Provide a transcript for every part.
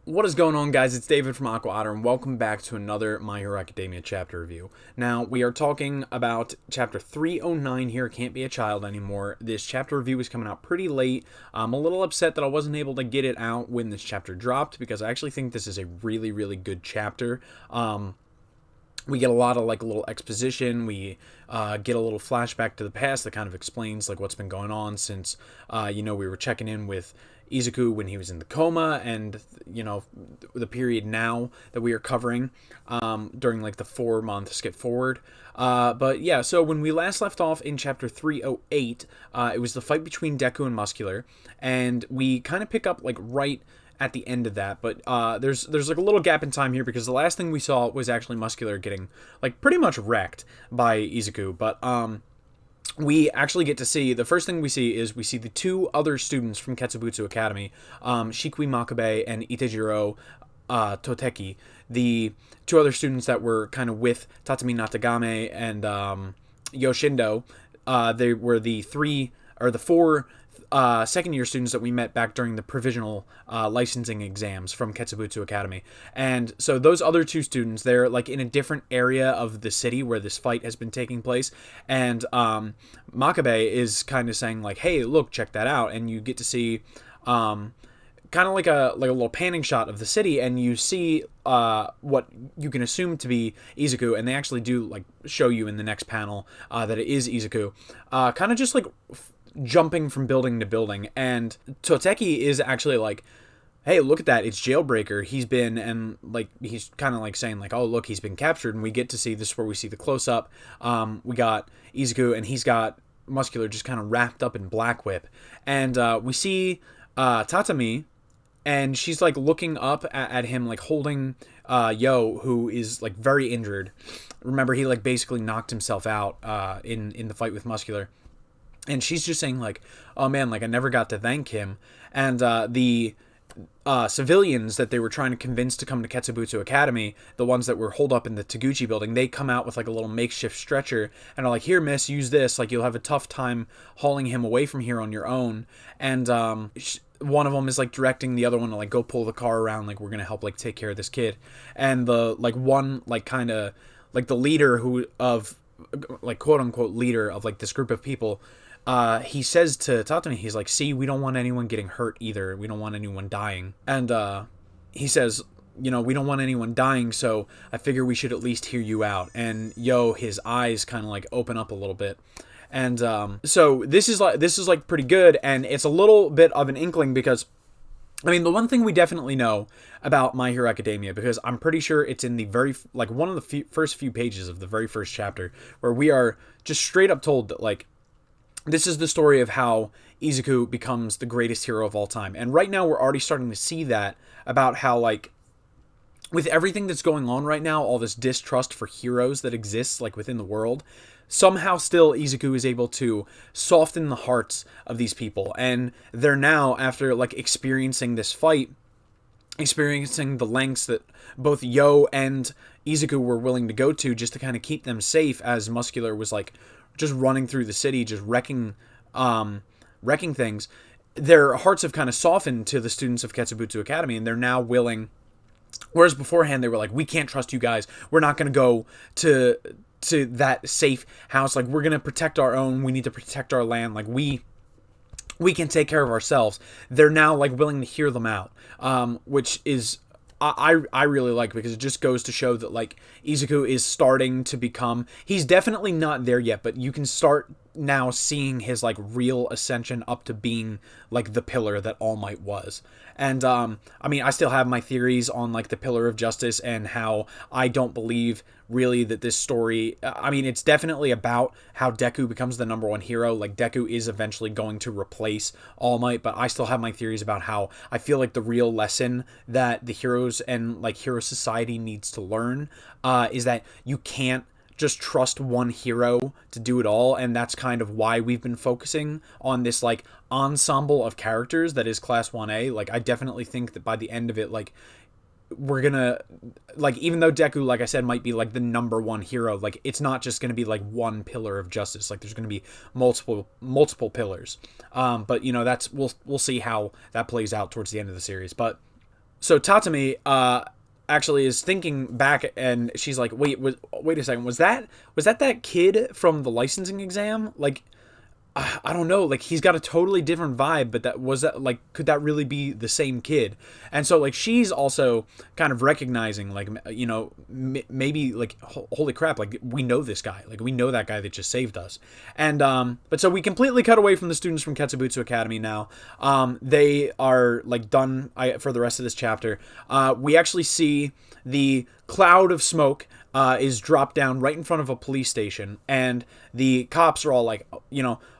What is going on, guys? It's David from AquaOtter, and welcome back to another My Hero Academia chapter review. Now, we are talking about chapter 309 here, Can't Be a Child Anymore. This chapter review is coming out pretty late. I'm a little upset that I wasn't able to get it out when this chapter dropped, because I actually think this is a really, really good chapter. We get a lot of like a little exposition. We get a little flashback to the past that kind of explains like what's been going on since we were checking in with Izuku when he was in the coma, and the period now that we are covering during like the 4 month skip forward. But yeah, so when we last left off in chapter 308, it was the fight between Deku and Muscular, and we kind of pick up like right at the end of that, but there's like a little gap in time here because the last thing we saw was actually Muscular getting like pretty much wrecked by Izuku. But we actually get to see, the first thing we see is we see the two other students from Ketsubutsu Academy, Shikui Makabe and Itejiro Toteki, the two other students that were kind of with Tatami Natagame and Yoshindo. They were the four second year students that we met back during the provisional licensing exams from Ketsubutsu Academy. And so those other two students, they're like in a different area of the city where this fight has been taking place. And Makabe is kind of saying like, hey, look, check that out. And you get to see kind of like a little panning shot of the city, and you see what you can assume to be Izuku, and they actually do like show you in the next panel that it is Izuku, kind of just like jumping from building to building. And Toteki is actually like, hey, look at that, it's Jailbreaker. He's been, and like he's kind of like saying like, oh look, he's been captured. And we get to see, this is where we see the close-up. We got Izuku, and he's got Muscular just kind of wrapped up in Black Whip, and we see Tatami, and she's like looking up at him, like holding Yo, who is like very injured. Remember, he like basically knocked himself out in the fight with Muscular. And she's just saying like, oh man, like I never got to thank him. And the civilians that they were trying to convince to come to Ketsubutsu Academy, the ones that were holed up in the Taguchi building, they come out with like a little makeshift stretcher and are like, here miss, use this, like you'll have a tough time hauling him away from here on your own. And one of them is like directing the other one to like go pull the car around, like we're gonna help like take care of this kid. And the like one like kind of like the leader who of like quote unquote leader of like this group of people, he says to Tatami, he's like, see, we don't want anyone getting hurt either. We don't want anyone dying. And he says, we don't want anyone dying, so I figure we should at least hear you out. And his eyes kind of like open up a little bit. And so this is like pretty good, and it's a little bit of an inkling because, I mean, the one thing we definitely know about My Hero Academia, because I'm pretty sure it's in the very, like, one of the first few pages of the very first chapter, where we are just straight up told that, like, this is the story of how Izuku becomes the greatest hero of all time. And right now we're already starting to see that, about how, like, with everything that's going on right now, all this distrust for heroes that exists, like, within the world, somehow still Izuku is able to soften the hearts of these people. And they're now, after, like, experiencing this fight, experiencing the lengths that both Yo and Izuku were willing to go to just to kind of keep them safe, as Muscular was, like, just running through the city, just wrecking things. Their hearts have kind of softened to the students of Ketsubutsu Academy, and they're now willing, whereas beforehand they were like, we can't trust you guys, we're not going to go to that safe house, like we're going to protect our own, we need to protect our land, like we can take care of ourselves. They're now like willing to hear them out, which is I really like, because it just goes to show that like Izuku is starting to become, he's definitely not there yet, but you can start now seeing his like real ascension up to being like the pillar that All Might was. And I mean, I still have my theories on like the Pillar of Justice, and how I don't believe really that this story, I mean, it's definitely about how Deku becomes the #1 hero. Like, Deku is eventually going to replace All Might, but I still have my theories about how I feel like the real lesson that the heroes and like hero society needs to learn is that you can't just trust one hero to do it all. And that's kind of why we've been focusing on this like ensemble of characters that is Class 1A. Like, I definitely think that by the end of it, like, we're gonna, like, even though Deku, like I said, might be like the #1 hero, like, it's not just gonna be like one pillar of justice. Like, there's gonna be multiple pillars. But that's, we'll see how that plays out towards the end of the series. But so Tatami actually is thinking back, and she's like, wait a second, was that kid from the licensing exam? Like, I don't know, like he's got a totally different vibe, but that could that really be the same kid? And so like she's also kind of recognizing like maybe like holy crap, like we know this guy, like we know that guy that just saved us. And but so we completely cut away from the students from Ketsubutsu Academy now. They are like done for the rest of this chapter. We actually see the cloud of smoke is dropped down right in front of a police station, and the cops are all like,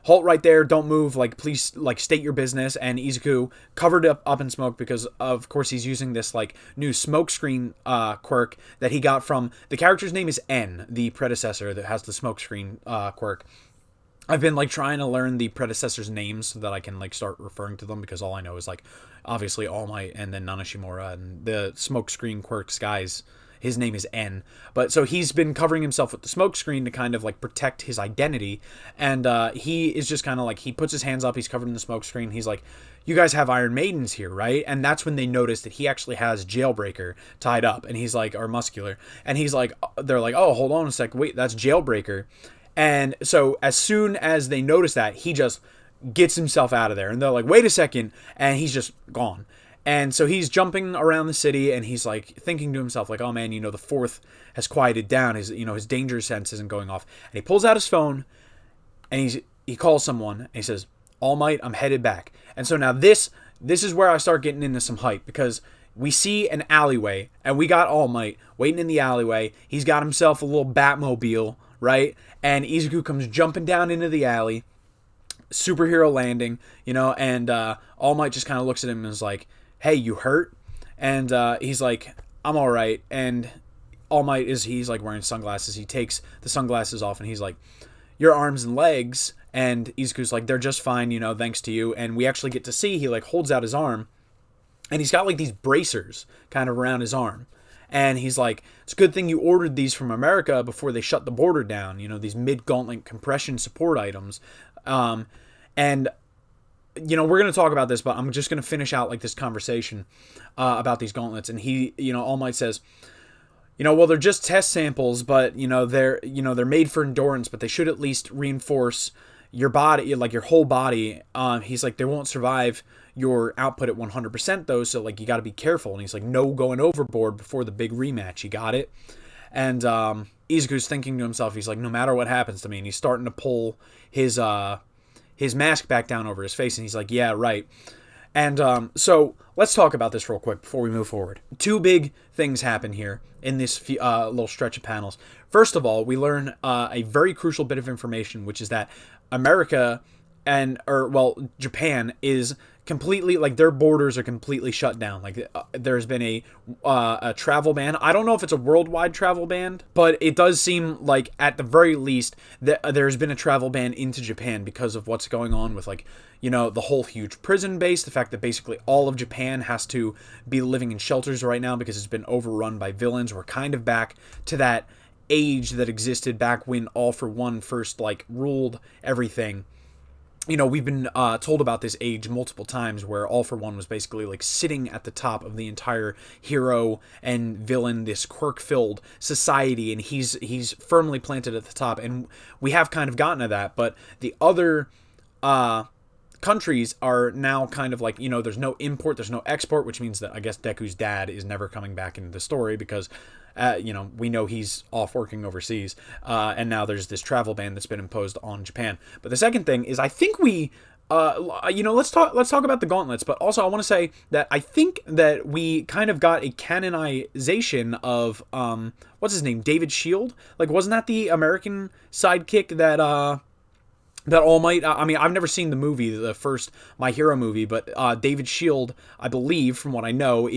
halt right there, don't move, like please, like state your business. And Izuku, covered up in smoke because of course he's using this like new smoke screen quirk that he got from the character's name is N, the predecessor that has the smoke screen quirk. I've been like trying to learn the predecessors' names so that I can like start referring to them, because all I know is like obviously All Might and then Nanashimura, and the smoke screen quirks guys, his name is N. But so he's been covering himself with the smoke screen to kind of like protect his identity. And he is just kind of like, he puts his hands up, he's covered in the smoke screen. He's like, you guys have Iron Maidens here, right? And that's when they notice that he actually has Jailbreaker tied up. And he's like, or Muscular. And he's like, they're like, oh, hold on a sec. Wait, that's Jailbreaker. And so as soon as they notice that, he just gets himself out of there. And they're like, wait a second. And he's just gone. And so he's jumping around the city, and he's like thinking to himself, like, oh man, the fourth has quieted down. His danger sense isn't going off. And he pulls out his phone, and he calls someone, and he says, All Might, I'm headed back. And so now this is where I start getting into some hype, because we see an alleyway, and we got All Might waiting in the alleyway. He's got himself a little Batmobile, right? And Izuku comes jumping down into the alley, superhero landing, and All Might just kind of looks at him and is like, hey, you hurt? And he's like, I'm all right. And All Might he's like wearing sunglasses. He takes the sunglasses off, and he's like, your arms and legs. And Izuku's like, they're just fine, thanks to you. And we actually get to see he like holds out his arm, and he's got like these bracers kind of around his arm. And he's like, it's a good thing you ordered these from America before they shut the border down, these mid-gauntlet compression support items. And we're going to talk about this, but I'm just going to finish out like this conversation about these gauntlets. And he, All Might says, well, they're just test samples, but they're made for endurance, but they should at least reinforce your body, like your whole body. He's like, they won't survive your output at 100% though, so like you got to be careful. And he's like, no going overboard before the big rematch. You got it? And Izuku's thinking to himself, he's like, no matter what happens to me. And he's starting to pull his mask back down over his face, and he's like, yeah, right. And so let's talk about this real quick before we move forward. Two big things happen here in this little stretch of panels. First of all, we learn a very crucial bit of information, which is that America Japan is completely, like, their borders are completely shut down. Like, there's been a travel ban. I don't know if it's a worldwide travel ban, but it does seem like at the very least that there's been a travel ban into Japan because of what's going on with, like, the whole huge prison base, the fact that basically all of Japan has to be living in shelters right now because it's been overrun by villains. We're kind of back to that age that existed back when All for One first, like, ruled everything. We've been told about this age multiple times where All for One was basically like sitting at the top of the entire hero and villain, this quirk-filled society, and he's firmly planted at the top. And we have kind of gotten to that, but the other countries are now kind of like, there's no import, there's no export, which means that I guess Deku's dad is never coming back into the story because we know he's off working overseas, and now there's this travel ban that's been imposed on Japan. But the second thing is, I think we, let's talk about the gauntlets. But also, I want to say that I think that we kind of got a canonization of what's his name, David Shield. Like, wasn't that the American sidekick that All Might, I mean, I've never seen the movie, the first My Hero movie, but David Shield, I believe, from what I know,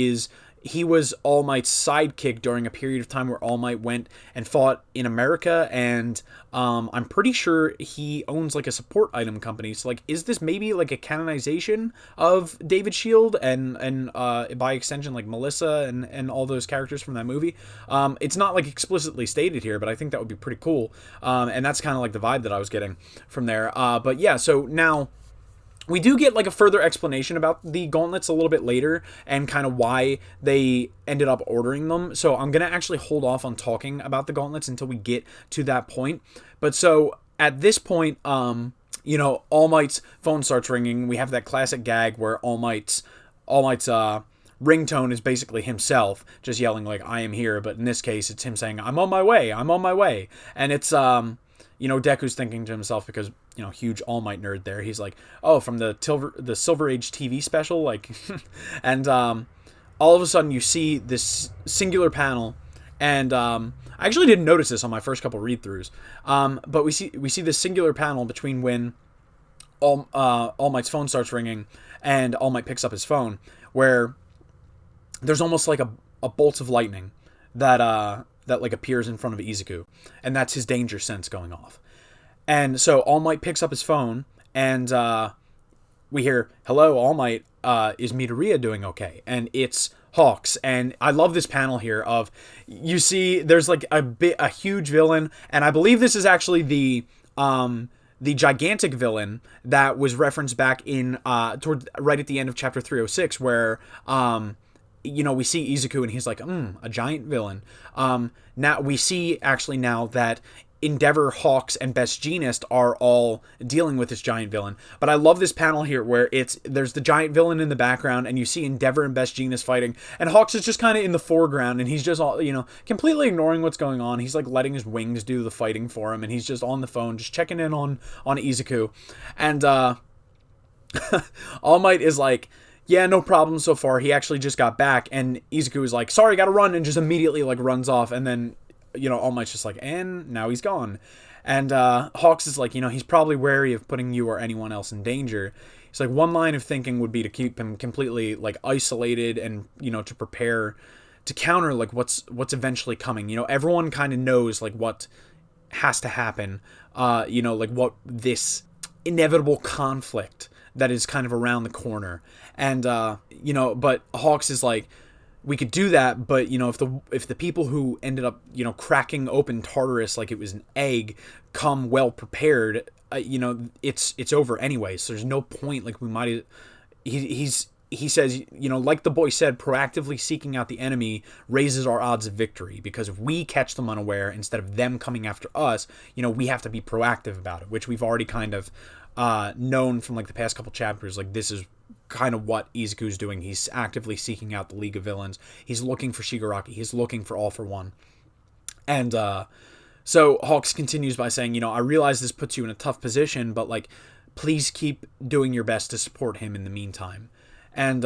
he was All Might's sidekick during a period of time where All Might went and fought in America, and I'm pretty sure he owns like a support item company. So like, is this maybe like a canonization of David Shield and by extension like Melissa and all those characters from that movie? It's not like explicitly stated here, but I think that would be pretty cool, and that's kind of like the vibe that I was getting from there. But yeah, so now we do get like a further explanation about the gauntlets a little bit later and kind of why they ended up ordering them. So I'm going to actually hold off on talking about the gauntlets until we get to that point. But so at this point, All Might's phone starts ringing. We have that classic gag where All Might's ringtone is basically himself just yelling like, I am here. But in this case, it's him saying, I'm on my way. I'm on my way. And it's, Deku's thinking to himself because, huge All Might nerd there. He's like, oh, from the Silver Age TV special, like, and all of a sudden you see this singular panel, and I actually didn't notice this on my first couple read-throughs, but we see this singular panel between when All Might's phone starts ringing and All Might picks up his phone, where there's almost like a bolt of lightning that like appears in front of Izuku, and that's his danger sense going off. And so All Might picks up his phone, and we hear, hello, All Might, is Midoriya doing okay? And it's Hawks. And I love this panel here of, you see, there's like a huge villain, and I believe this is actually the gigantic villain that was referenced back in, right at the end of chapter 306, where, we see Izuku and he's like, a giant villain. Now we see actually now that Endeavor, Hawks, and Best Jeanist are all dealing with this giant villain. But I love this panel here where there's the giant villain in the background, and you see Endeavor and Best Jeanist fighting, and Hawks is just kind of in the foreground, and he's just all, completely ignoring what's going on. He's like letting his wings do the fighting for him, and he's just on the phone, just checking in on Izuku. And All Might is like, yeah, no problem so far. He actually just got back, and Izuku is like, sorry, gotta run, and just immediately like runs off, and then All Might's just like, and now he's gone. And Hawks is like, he's probably wary of putting you or anyone else in danger. He's like, one line of thinking would be to keep him completely like isolated and, to prepare to counter like what's eventually coming. Everyone kind of knows like what has to happen, like what this inevitable conflict that is kind of around the corner. And, but Hawks is like, we could do that, but if the people who ended up cracking open Tartarus like it was an egg come well prepared, it's over anyway. So there's no point. Like we might. He says, like the boy said, proactively seeking out the enemy raises our odds of victory, because if we catch them unaware instead of them coming after us, we have to be proactive about it, which we've already kind of known from like the past couple chapters. Like this is kind of what Izuku's doing. He's actively seeking out the League of Villains. He's looking for Shigaraki. He's looking for All for One. And so Hawks continues by saying, I realize this puts you in a tough position, but like, please keep doing your best to support him in the meantime. And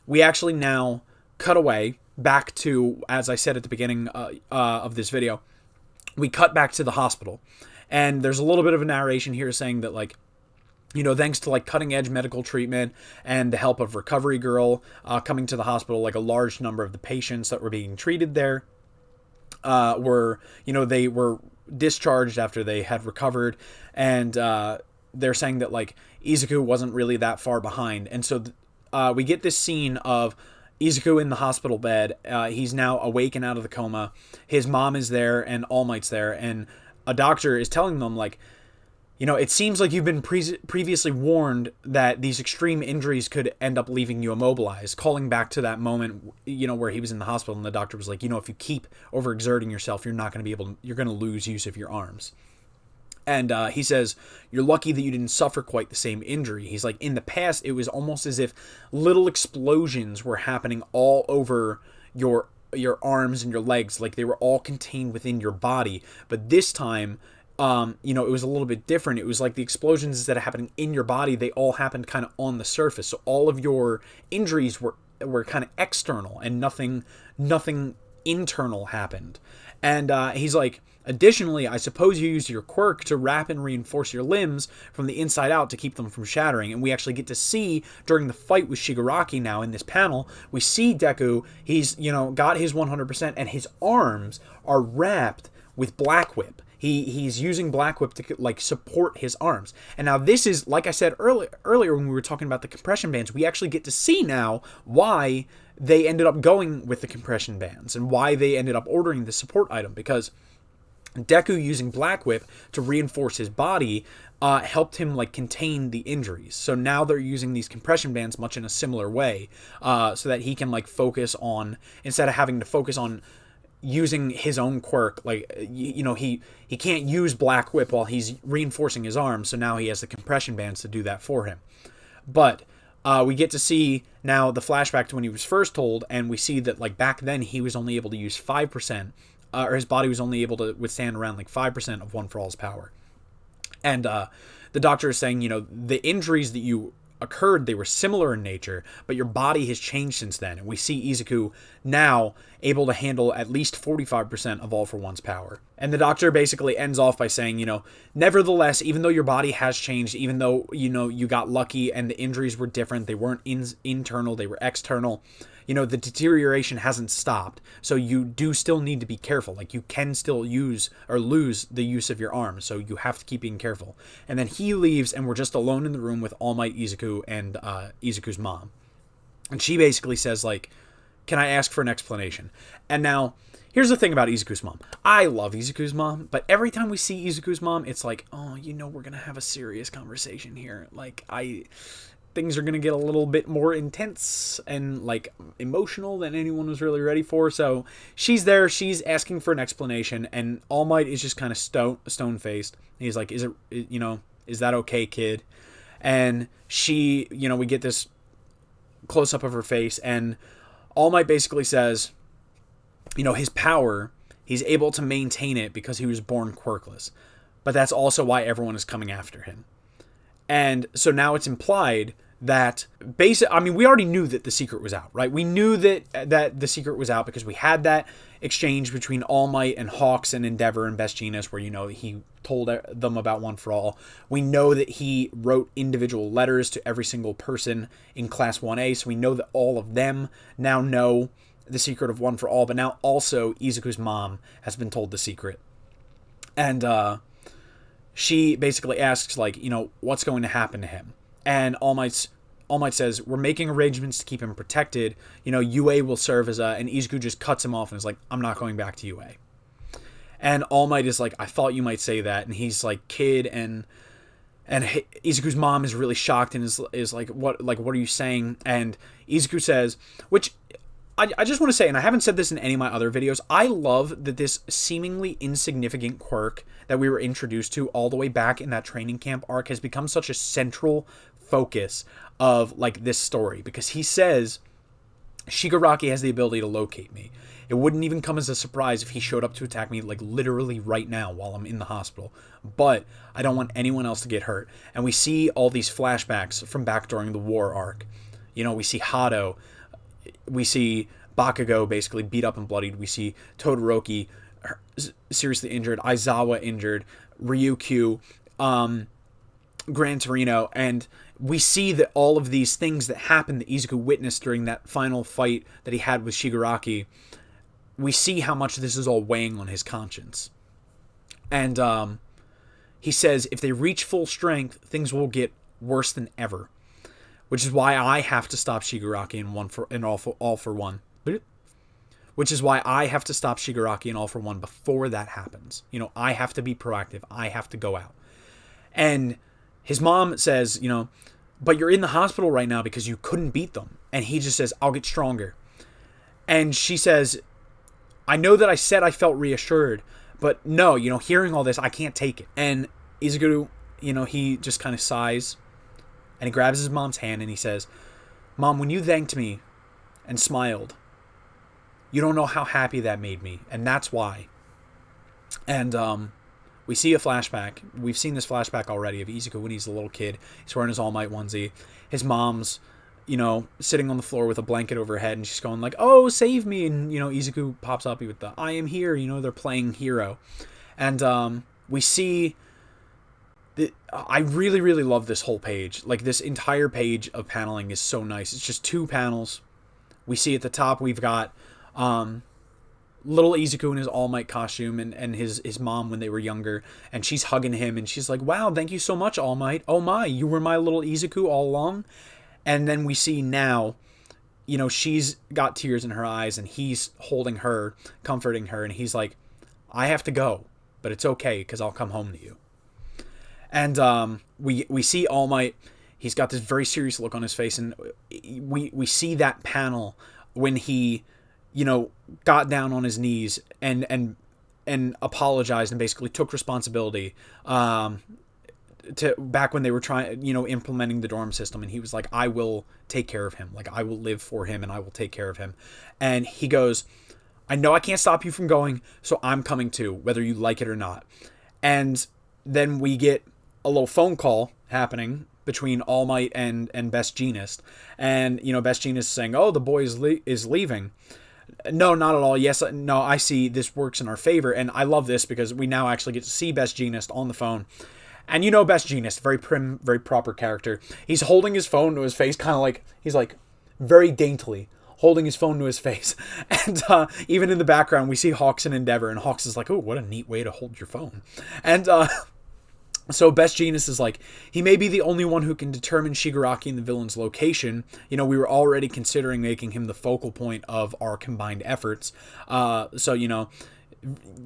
we actually now cut away back to, as I said at the beginning of this video, we cut back to the hospital. And there's a little bit of a narration here saying that like, thanks to like cutting edge medical treatment and the help of Recovery Girl coming to the hospital, like a large number of the patients that were being treated there they were discharged after they had recovered. And they're saying that like Izuku wasn't really that far behind. And so we get this scene of Izuku in the hospital bed. He's now awake and out of the coma. His mom is there and All Might's there. And a doctor is telling them like, it seems like you've been previously warned that these extreme injuries could end up leaving you immobilized, calling back to that moment, where he was in the hospital and the doctor was like, if you keep overexerting yourself, you're going to lose use of your arms. And he says, you're lucky that you didn't suffer quite the same injury. He's like, in the past, it was almost as if little explosions were happening all over your arms and your legs, like they were all contained within your body. But this time, it was a little bit different. It was like the explosions, instead of happening in your body, they all happened kind of on the surface. So all of your injuries were kind of external, and nothing internal happened. And he's like, additionally, I suppose you used your quirk to wrap and reinforce your limbs from the inside out to keep them from shattering. And we actually get to see during the fight with Shigaraki now in this panel, we see Deku, he's, got his 100%, and his arms are wrapped with Black Whip. He's using Black Whip to like support his arms. And now this is, like I said earlier when we were talking about the compression bands, we actually get to see now why they ended up going with the compression bands and why they ended up ordering the support item. Because Deku using Black Whip to reinforce his body helped him like contain the injuries. So now they're using these compression bands much in a similar way, so that he can like focus on, instead of having to focus on using his own quirk, like he can't use Black Whip while he's reinforcing his arm. So now he has the compression bands to do that for him. But we get to see now the flashback to when he was first told, and we see that like back then he was only able to use 5%. Or his body was only able to withstand around like 5% of One For All's power. And the doctor is saying, the injuries that you occurred, they were similar in nature, but your body has changed since then. And we see Izuku now able to handle at least 45% of All For One's power. And the doctor basically ends off by saying, nevertheless, even though your body has changed, even though, you got lucky and the injuries were different, they weren't internal, they were external, the deterioration hasn't stopped. So you do still need to be careful. Like, you can still use or lose the use of your arm. So you have to keep being careful. And then he leaves, and we're just alone in the room with All Might, Izuku, and Izuku's mom. And she basically says, like, can I ask for an explanation? And now, here's the thing about Izuku's mom. I love Izuku's mom, but every time we see Izuku's mom, it's like, oh, we're going to have a serious conversation here. Like, things are going to get a little bit more intense and like emotional than anyone was really ready for. So she's there, she's asking for an explanation, and All Might is just kind of stone-faced. He's like, is that okay, kid? And she, we get this close-up of her face, and All Might basically says, his power, he's able to maintain it because he was born quirkless. But that's also why everyone is coming after him. And so now it's implied that we already knew that the secret was out, right? We knew that the secret was out because we had that exchange between All Might and Hawks and Endeavor and Best Jeanist where, he told them about One For All. We know that he wrote individual letters to every single person in Class 1A, so we know that all of them now know the secret of One For All, but now also Izuku's mom has been told the secret. And she basically asks, like, what's going to happen to him? And All Might says, we're making arrangements to keep him protected. UA will serve as and Izuku just cuts him off and is like, I'm not going back to UA. And All Might is like, I thought you might say that. And he's like, kid, and Izuku's mom is really shocked and is like, what are you saying? And Izuku says, which I just want to say, and I haven't said this in any of my other videos, I love that this seemingly insignificant quirk that we were introduced to all the way back in that training camp arc has become such a central focus of like this story, because he says Shigaraki has the ability to locate me. It wouldn't even come as a surprise if he showed up to attack me like literally right now while I'm in the hospital, but I don't want anyone else to get hurt. And we see all these flashbacks from back during the war arc. We see Hado, we see Bakugo basically beat up and bloodied, we see Todoroki seriously injured, Aizawa injured, Ryukyu, Gran Torino, and we see that all of these things that happened that Izuku witnessed during that final fight that he had with Shigaraki, we see how much this is all weighing on his conscience. And he says if they reach full strength, things will get worse than ever, which is why I have to stop Shigaraki in All For One. Which is why I have to stop Shigaraki in All For One before that happens. I have to be proactive. I have to go out. And his mom says, but you're in the hospital right now because you couldn't beat them. And he just says, I'll get stronger. And she says, I know that I said I felt reassured, but no, hearing all this, I can't take it. And Izuku, he just kind of sighs, and he grabs his mom's hand and he says, Mom, when you thanked me and smiled, you don't know how happy that made me, and that's why. And we see a flashback. We've seen this flashback already of Izuku when he's a little kid. He's wearing his All Might onesie. His mom's, sitting on the floor with a blanket over her head, and she's going like, oh, save me. And, Izuku pops up with the, I am here. They're playing hero. And we see... I really, really love this whole page. Like, this entire page of paneling is so nice. It's just 2 panels. We see at the top we've got little Izuku in his All Might costume and his mom when they were younger, and she's hugging him, and she's like, wow, thank you so much, All Might. Oh my, you were my little Izuku all along. And then we see now, she's got tears in her eyes, and he's holding her, comforting her, and he's like, I have to go. but it's okay because I'll come home to you. And we see All Might. He's got this very serious look on his face, and we see that panel when he, got down on his knees and apologized and basically took responsibility to back when they were trying, implementing the dorm system, and he was like, I will take care of him. Like, I will live for him and I will take care of him. And he goes, I know I can't stop you from going, so I'm coming too, whether you like it or not. And then we get a little phone call happening between All Might and Best Jeanist. And, Best Jeanist is saying, oh, the boy is leaving. No, not at all. Yes, no, I see this works in our favor. And I love this because we now actually get to see Best Jeanist on the phone. And Best Jeanist, very prim, very proper character. He's holding his phone to his face, kind of like, he's like very daintily holding his phone to his face. And even in the background, we see Hawks and Endeavor, and Hawks is like, oh, what a neat way to hold your phone. And so Best Jeanist is like, he may be the only one who can determine Shigaraki and the villain's location. We were already considering making him the focal point of our combined efforts. So,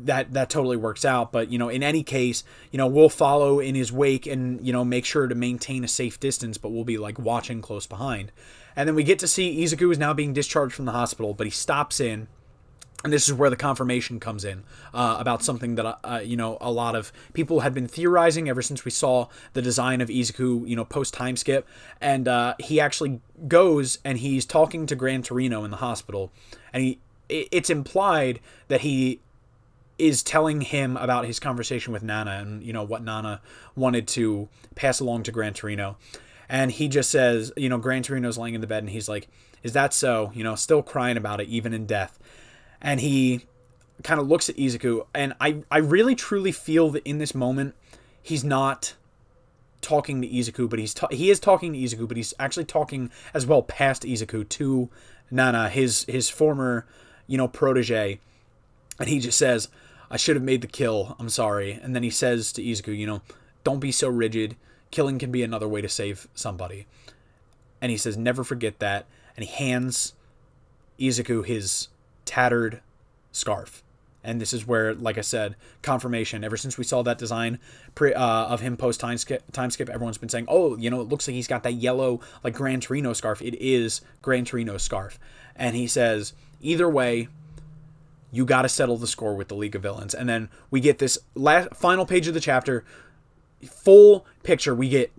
that totally works out. But, in any case, we'll follow in his wake and, make sure to maintain a safe distance, but we'll be like watching close behind. And then we get to see Izuku is now being discharged from the hospital, but he stops in. And this is where the confirmation comes in about something that, a lot of people had been theorizing ever since we saw the design of Izuku, post-time skip. And he actually goes and he's talking to Gran Torino in the hospital. And it's implied that he is telling him about his conversation with Nana and, what Nana wanted to pass along to Gran Torino. And he just says, Gran Torino's laying in the bed and he's like, is that so? Still crying about it, even in death. And he kind of looks at Izuku, and I really truly feel that in this moment, he's not talking to Izuku, but he is talking to Izuku, but he's actually talking as well past Izuku to Nana, his former, protege. And he just says, I should have made the kill. I'm sorry. And then he says to Izuku, don't be so rigid. Killing can be another way to save somebody. And he says, never forget that. And he hands Izuku his tattered scarf. And this is where, like I said, confirmation. Ever since we saw that design of him post time skip, everyone's been saying, oh, it looks like he's got that yellow, like Gran Torino scarf. It is Gran Torino's scarf. And he says, either way, you got to settle the score with the League of Villains. And then we get this final page of the chapter, full picture. We get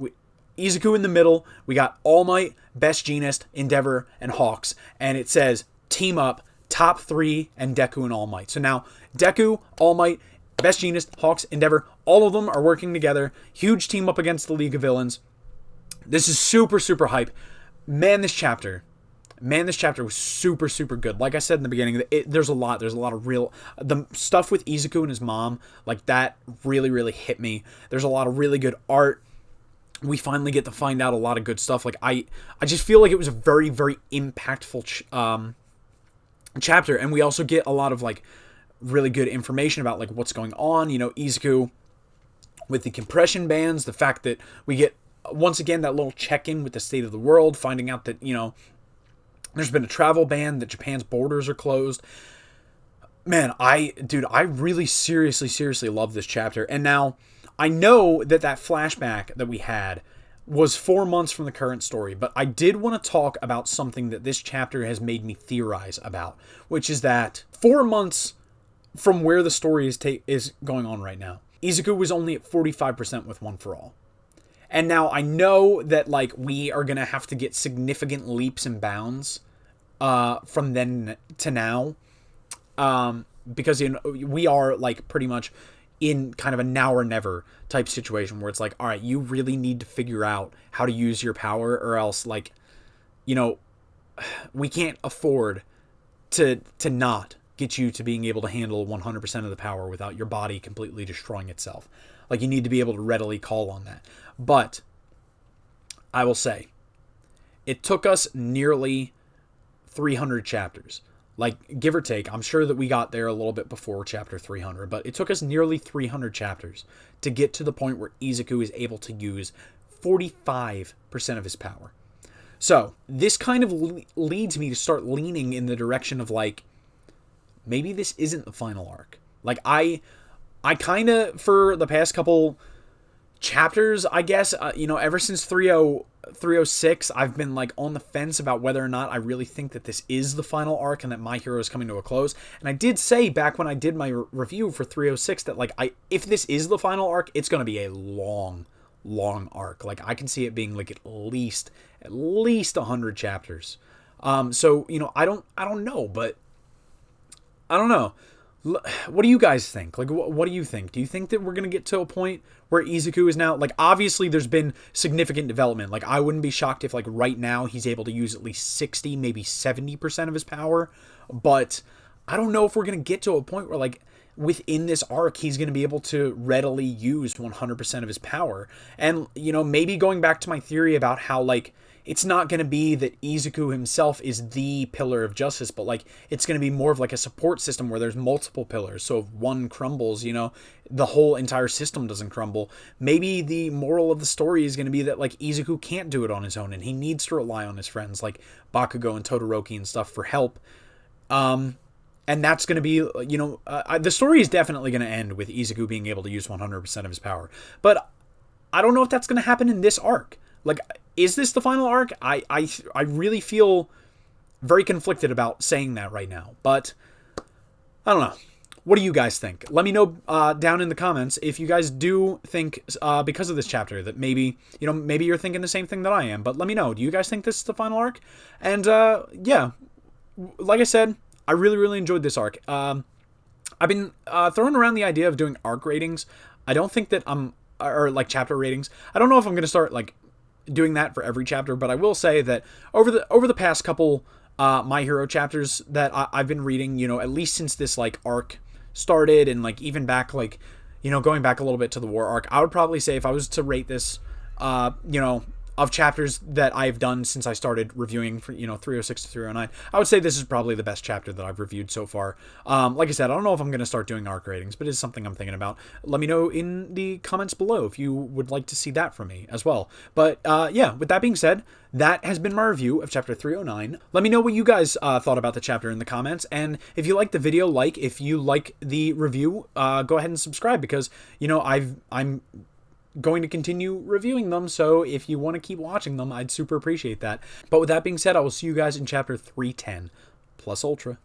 Izuku in the middle. We got All Might, Best Jeanist, Endeavor, and Hawks. And it says, team up, top 3, and Deku and All Might. So now, Deku, All Might, Best Jeanist, Hawks, Endeavor, all of them are working together. Huge team up against the League of Villains. This is super, super hype. Man, this chapter was super, super good. Like I said in the beginning, there's a lot of real, the stuff with Izuku and his mom, like that really, really hit me. There's a lot of really good art. We finally get to find out a lot of good stuff. Like I just feel like it was a very, very impactful chapter. And we also get a lot of like really good information about like what's going on. Izuku with the compression bands, the fact that we get once again that little check-in with the state of the world, finding out that, there's been a travel ban, that Japan's borders are closed. Man, I really seriously love this chapter. And now, I know that flashback that we had was 4 months from the current story, but I did want to talk about something that this chapter has made me theorize about, which is that 4 months from where the story is going on right now, Izuku was only at 45% with One For All. And now I know that like we are going to have to get significant leaps and bounds from then to now, because we are like pretty much in kind of a now or never type situation where it's like, all right, you really need to figure out how to use your power, or else like, we can't afford to not get you to being able to handle 100% of the power without your body completely destroying itself. Like, you need to be able to readily call on that. But I will say, it took us nearly 300 chapters. Like, give or take, I'm sure that we got there a little bit before chapter 300, but it took us nearly 300 chapters to get to the point where Izuku is able to use 45% of his power. So, this kind of leads me to start leaning in the direction of, like, maybe this isn't the final arc. Like, I kind of, for the past couple chapters, I guess, ever since 306, I've been like on the fence about whether or not I really think that this is the final arc and that My Hero is coming to a close. And I did say back when I did my review for 306 that like if this is the final arc, it's going to be a long arc. Like I can see it being like at least 100 chapters. So, I don't know, but I don't know. What do you guys think? Like, what do you think? Do you think that we're going to get to a point where Izuku is now, like, obviously there's been significant development. Like, I wouldn't be shocked if, like, right now he's able to use at least 60, maybe 70% of his power. But I don't know if we're going to get to a point where, like, within this arc, he's going to be able to readily use 100% of his power. And, maybe going back to my theory about how, like, it's not going to be that Izuku himself is the pillar of justice, but like it's going to be more of like a support system where there's multiple pillars. So if one crumbles, the whole entire system doesn't crumble. Maybe the moral of the story is going to be that like Izuku can't do it on his own and he needs to rely on his friends like Bakugo and Todoroki and stuff for help. And that's going to be, the story is definitely going to end with Izuku being able to use 100% of his power. But I don't know if that's going to happen in this arc. Like, is this the final arc? I really feel very conflicted about saying that right now. But, I don't know. What do you guys think? Let me know down in the comments if you guys do think, because of this chapter, that maybe you're thinking the same thing that I am. But let me know. Do you guys think this is the final arc? And, yeah, like I said, I really enjoyed this arc. I've been throwing around the idea of doing arc ratings. I don't think that or like chapter ratings. I don't know if I'm going to start like doing that for every chapter, but I will say that over the past couple My Hero chapters that I've been reading, at least since this like arc started and like even back like, going back a little bit to the war arc, I would probably say if I was to rate this, of chapters that I've done since I started reviewing for, 306 to 309, I would say this is probably the best chapter that I've reviewed so far. Like I said, I don't know if I'm going to start doing arc ratings, but it's something I'm thinking about. Let me know in the comments below if you would like to see that from me as well. But, yeah, with that being said, that has been my review of chapter 309. Let me know what you guys thought about the chapter in the comments. And if you like the video, if you like the review, go ahead and subscribe because, I'm going to continue reviewing them, so if you want to keep watching them, I'd super appreciate that. But with that being said, I will see you guys in chapter 310 plus ultra.